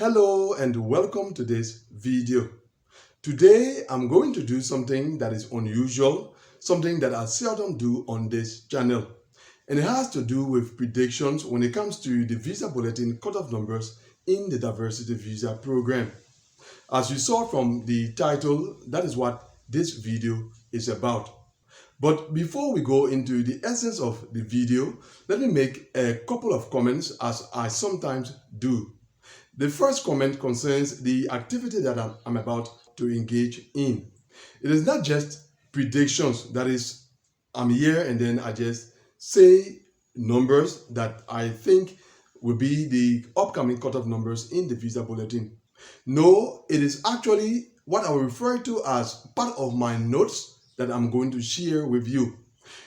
Hello and welcome to this video. Today I'm going to do something that is unusual, something that I seldom do on this channel. And it has to do with predictions when it comes to the visa bulletin cutoff numbers in the diversity visa program. As you saw from the title, that is what this video is about. But before we go into the essence of the video, let me make a couple of comments as I sometimes do. The first comment concerns the activity that I'm about to engage in. It is not just predictions, that is, I'm here and then I just say numbers that I think will be the upcoming cutoff numbers in the visa bulletin. No, it is actually what I will refer to as part of my notes that I'm going to share with you.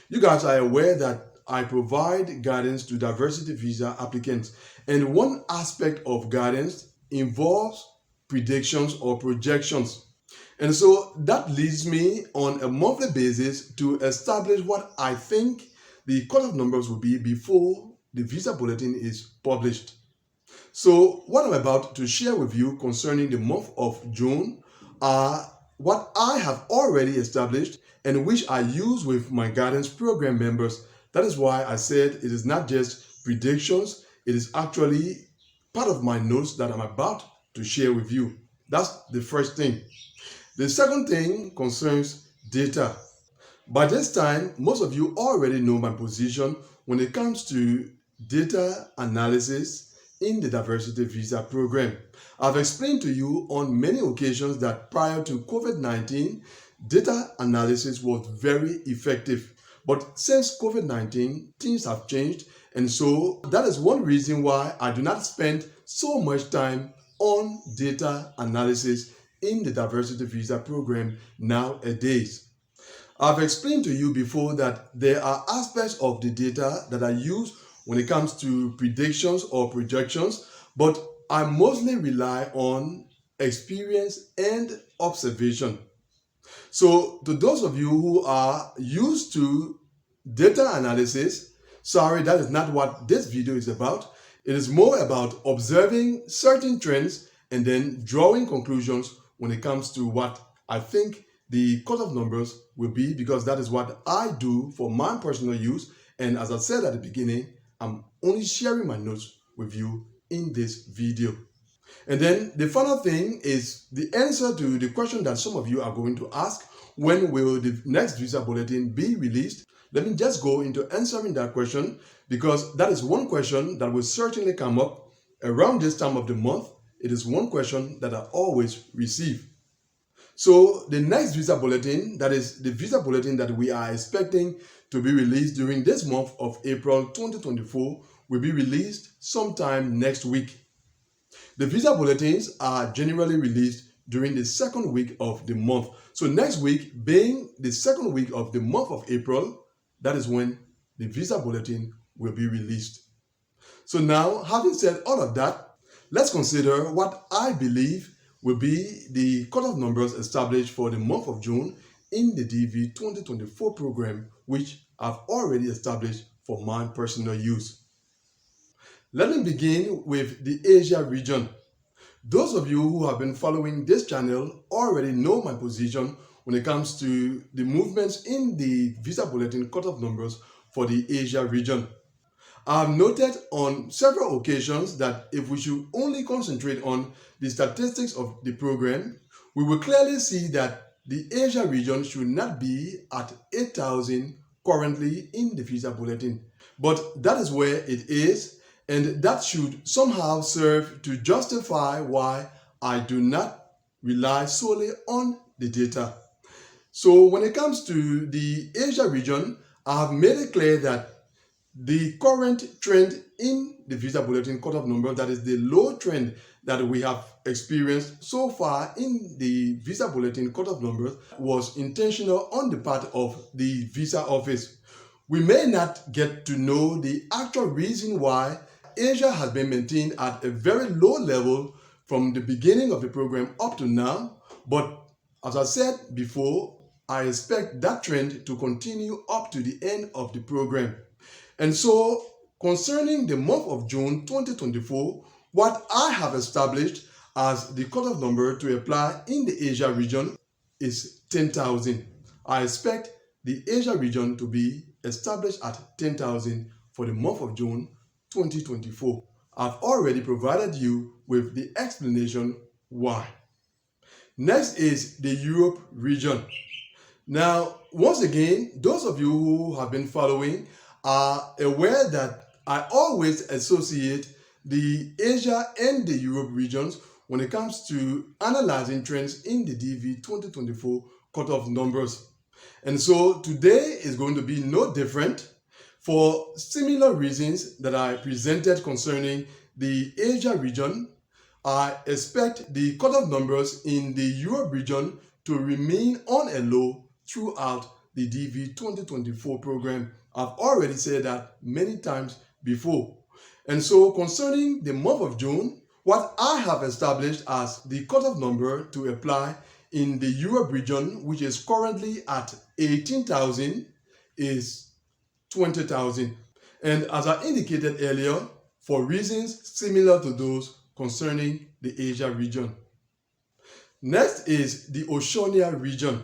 You guys are aware that I provide guidance to diversity visa applicants, and one aspect of guidance involves predictions or projections. And so that leads me on a monthly basis to establish what I think the cutoff numbers will be before the visa bulletin is published. So what I'm about to share with you concerning the month of June are what I have already established and which I use with my guidance program members. That is why I said it is not just predictions, it is actually part of my notes that I'm about to share with you. That's the first thing. The second thing concerns data. By this time, most of you already know my position when it comes to data analysis in the diversity visa program. I've explained to you on many occasions that prior to COVID-19, data analysis was very effective. But since COVID-19, things have changed, and so that is one reason why I do not spend so much time on data analysis in the diversity visa program nowadays. I've explained to you before that there are aspects of the data that I use when it comes to predictions or projections, but I mostly rely on experience and observation. So to those of you who are used to data analysis, sorry, that is not what this video is about. It is more about observing certain trends and then drawing conclusions when it comes to what I think the cutoff numbers will be, because that is what I do for my personal use. And as I said at the beginning, I'm only sharing my notes with you in this video. And then the final thing is the answer to the question that some of you are going to ask: when will the next visa bulletin be released? Let me just go into answering that question, because that is one question that will certainly come up around this time of the month. It is one question that I always receive. So the next visa bulletin, that is the visa bulletin that we are expecting to be released during this month of April 2024, will be released sometime next week. The visa bulletins are generally released during the second week of the month. So next week, being the second week of the month of April, that is when the visa bulletin will be released. So now, having said all of that, let's consider what I believe will be the cutoff numbers established for the month of June in the DV 2024 program, which I've already established for my personal use. Let me begin with the Asia region. Those of you who have been following this channel already know my position when it comes to the movements in the visa bulletin cutoff numbers for the Asia region. I have noted on several occasions that if we should only concentrate on the statistics of the program, we will clearly see that the Asia region should not be at 8,000 currently in the visa bulletin. But that is where it is, and that should somehow serve to justify why I do not rely solely on the data. So when it comes to the Asia region, I have made it clear that the current trend in the visa bulletin cutoff number, that is the low trend that we have experienced so far in the visa bulletin cutoff numbers, was intentional on the part of the visa office. We may not get to know the actual reason why Asia has been maintained at a very low level from the beginning of the program up to now, but as I said before, I expect that trend to continue up to the end of the program. And so, concerning the month of June 2024, What I have established as the cutoff number to apply in the Asia region is 10,000. I expect the Asia region to be established at 10,000 for the month of June 2024. I've already provided you with the explanation why. Next is the Europe region. Now, once again, those of you who have been following are aware that I always associate the Asia and the Europe regions when it comes to analyzing trends in the DV 2024 cutoff numbers. And so today is going to be no different for similar reasons that I presented concerning the Asia region. I expect the cutoff numbers in the Europe region to remain on a low throughout the DV 2024 program. I've already said that many times before. And so concerning the month of June, what I have established as the cutoff number to apply in the Europe region, which is currently at 18,000, is 20,000. And as I indicated earlier, for reasons similar to those concerning the Asia region. Next is the Oceania region.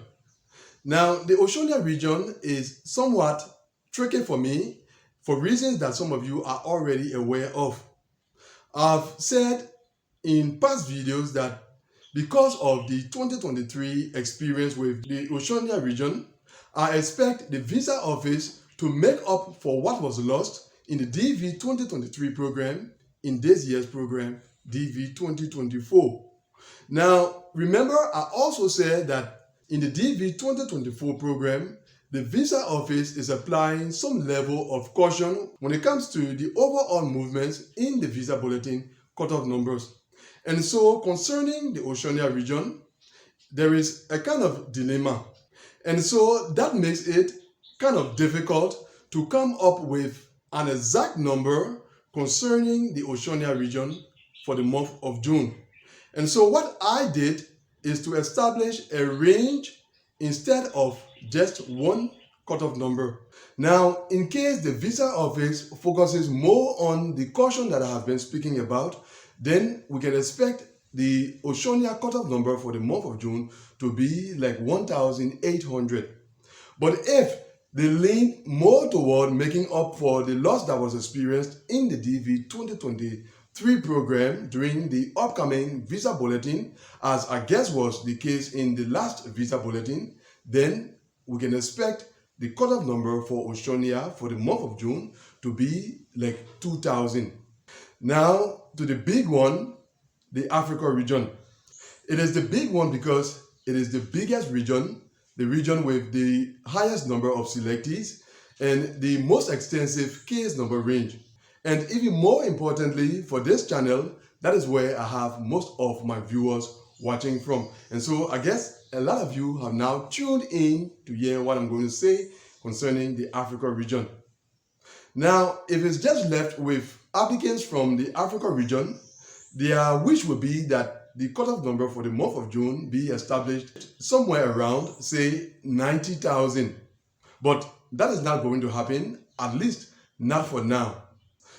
Now, the Oceania region is somewhat tricky for me for reasons that some of you are already aware of. I've said in past videos that because of the 2023 experience with the Oceania region, I expect the visa office to make up for what was lost in the DV 2023 program in this year's program, DV 2024. Now, remember, I also said that in the DV 2024 program, the visa office is applying some level of caution when it comes to the overall movements in the visa bulletin cutoff numbers. And so concerning the Oceania region, there is a kind of dilemma. And so that makes it kind of difficult to come up with an exact number concerning the Oceania region for the month of June. And so what I did is to establish a range instead of just one cutoff number. Now, in case the visa office focuses more on the caution that I have been speaking about, then we can expect the Oceania cutoff number for the month of June to be like 1,800. But if they lean more toward making up for the loss that was experienced in the DV 2023 program during the upcoming visa bulletin, as I guess was the case in the last visa bulletin, then we can expect the cutoff number for Oceania for the month of June to be like 2,000. Now to the big one, the Africa region. It is the big one because it is the biggest region, the region with the highest number of selectees and the most extensive case number range. And even more importantly for this channel, that is where I have most of my viewers watching from. And so I guess a lot of you have now tuned in to hear what I'm going to say concerning the Africa region. Now, if it's just left with applicants from the Africa region, their wish would be that the cutoff number for the month of June be established somewhere around, say, 90,000. But that is not going to happen, at least not for now.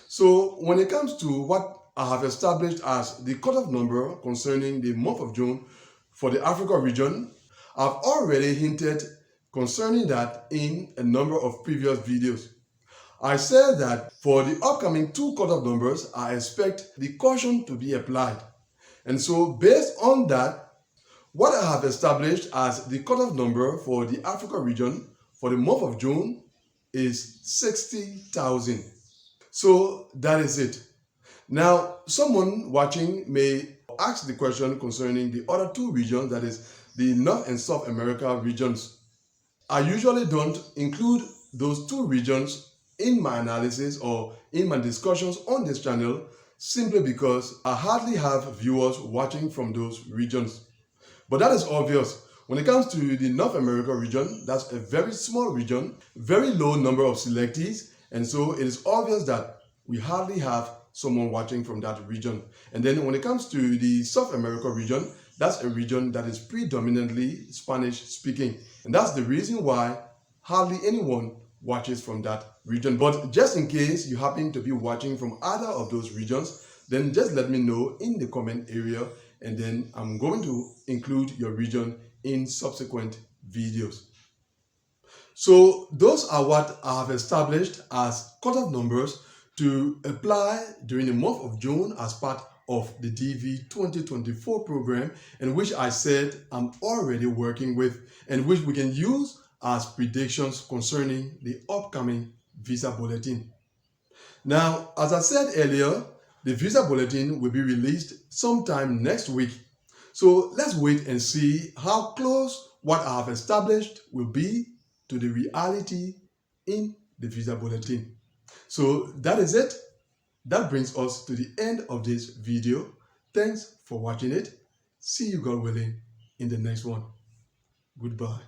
So when it comes to what I have established as the cutoff number concerning the month of June for the Africa region, I've already hinted concerning that in a number of previous videos. I said that for the upcoming two cutoff numbers, I expect the caution to be applied. And so based on that, what I have established as the cutoff number for the Africa region for the month of June is 60,000. So that is it. Now, someone watching may ask the question concerning the other two regions, that is the North and South America regions. I usually don't include those two regions in my analysis or in my discussions on this channel simply because I hardly have viewers watching from those regions. But that is obvious. When it comes to the North America region, that's a very small region, very low number of selectees, and so it is obvious that we hardly have someone watching from that region. And then when it comes to the South America region, that's a region that is predominantly Spanish speaking. And that's the reason why hardly anyone watches from that region. But just in case you happen to be watching from either of those regions, then just let me know in the comment area, and then I'm going to include your region in subsequent videos. So those are what I have established as cutoff numbers to apply during the month of June as part of the DV 2024 program, and which I said I'm already working with, and which we can use as predictions concerning the upcoming visa bulletin. Now, as I said earlier, the visa bulletin will be released sometime next week. So let's wait and see how close what I have established will be to the reality in the visa bulletin. So that is it. That brings us to the end of this video. Thanks for watching it. See you, God willing, in the next one. Goodbye.